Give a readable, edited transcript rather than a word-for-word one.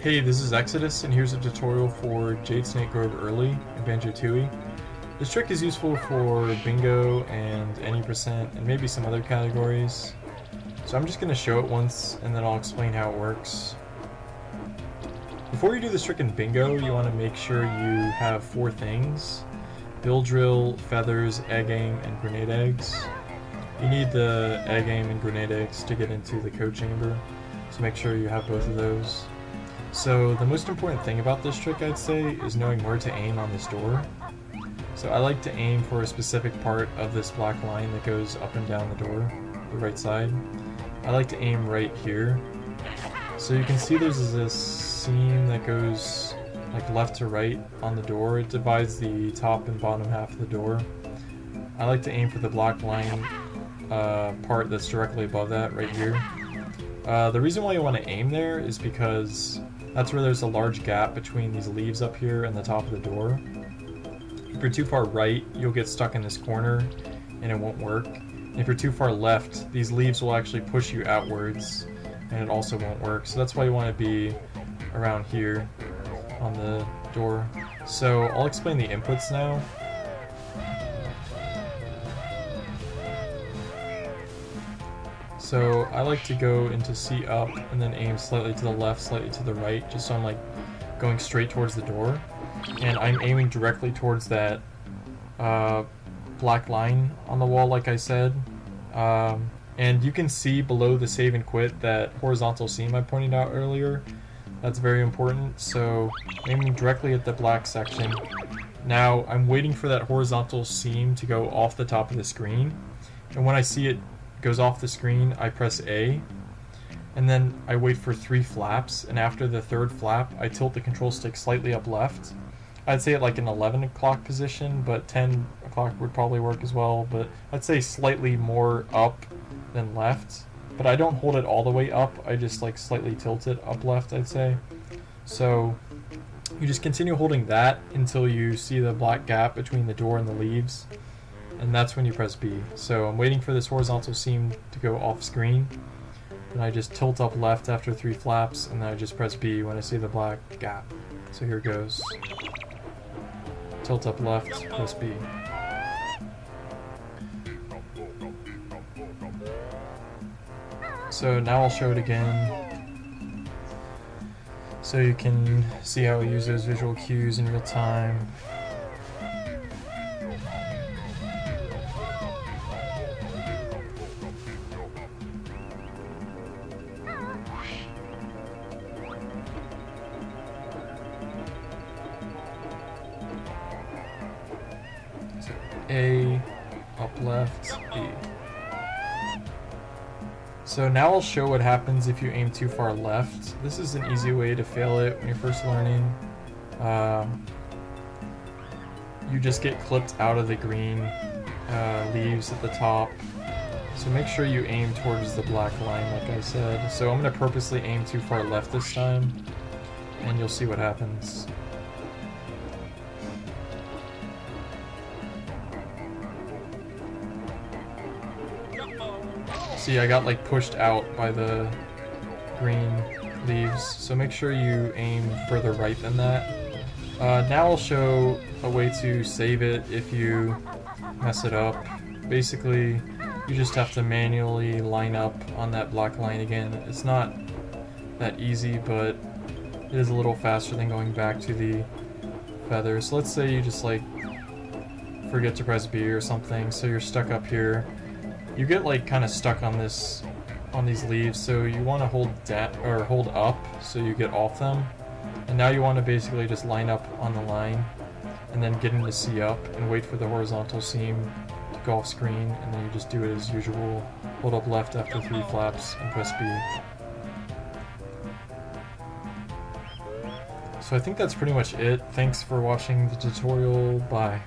Hey, this is Exodus, and here's a tutorial for Jade Snake Grove Early in Banjo-Tooie. This trick is useful for bingo and any percent and maybe some other categories. So I'm just going to show it once and then I'll explain how it works. Before you do this trick in bingo, you want to make sure you have 4 things: bill drill, feathers, egg aim, and grenade eggs. You need the egg aim and grenade eggs to get into the code chamber, so make sure you have both of those. So the most important thing about this trick, I'd say, is knowing where to aim on this door. So I like to aim for a specific part of this black line that goes up and down the door, the right side. I like to aim right here. So you can see there's this seam that goes like left to right on the door. It divides the top and bottom half of the door. I like to aim for the black line part that's directly above that, right here. The reason why you want to aim there is because that's where there's a large gap between these leaves up here and the top of the door. If you're too far right, you'll get stuck in this corner and it won't work. And if you're too far left, these leaves will actually push you outwards and it also won't work. So that's why you want to be around here on the door. So I'll explain the inputs now. So I like to go into C up and then aim slightly to the left, slightly to the right, just so I'm like going straight towards the door. And I'm aiming directly towards that black line on the wall, like I said. And you can see below the save and quit that horizontal seam I pointed out earlier. That's very important. So aiming directly at the black section. Now I'm waiting for that horizontal seam to go off the top of the screen. And when I see it goes off the screen, I press A, and then I wait for 3 flaps, and after the 3rd flap, I tilt the control stick slightly up left. I'd say at like an 11 o'clock position, but 10 o'clock would probably work as well, but I'd say slightly more up than left. But I don't hold it all the way up, I just like slightly tilt it up left, I'd say. So you just continue holding that until you see the black gap between the door and the leaves. And that's when you press B. So I'm waiting for this horizontal seam to go off screen. And I just tilt up left after 3 flaps, and then I just press B when I see the black gap. So here it goes. Tilt up left, press B. So now I'll show it again, so you can see how we use those visual cues in real time. A, up left, B. So now I'll show what happens if you aim too far left. This is an easy way to fail it when you're first learning. You just get clipped out of the green leaves at the top. So make sure you aim towards the black line, like I said. So I'm going to purposely aim too far left this time, and you'll see what happens. See, I got like pushed out by the green leaves, so make sure you aim further right than that. Now I'll show a way to save it if you mess it up. Basically, you just have to manually line up on that black line again. It's not that easy, but it is a little faster than going back to the feather. So let's say you just like forget to press B or something, so you're stuck up here. You get like kind of stuck on these leaves, so you want to hold down or hold up so you get off them. And now you want to basically just line up on the line and then get into C up and wait for the horizontal seam to go off screen, and then you just do it as usual. Hold up left after 3 flaps and press B. So I think that's pretty much it. Thanks for watching the tutorial. Bye.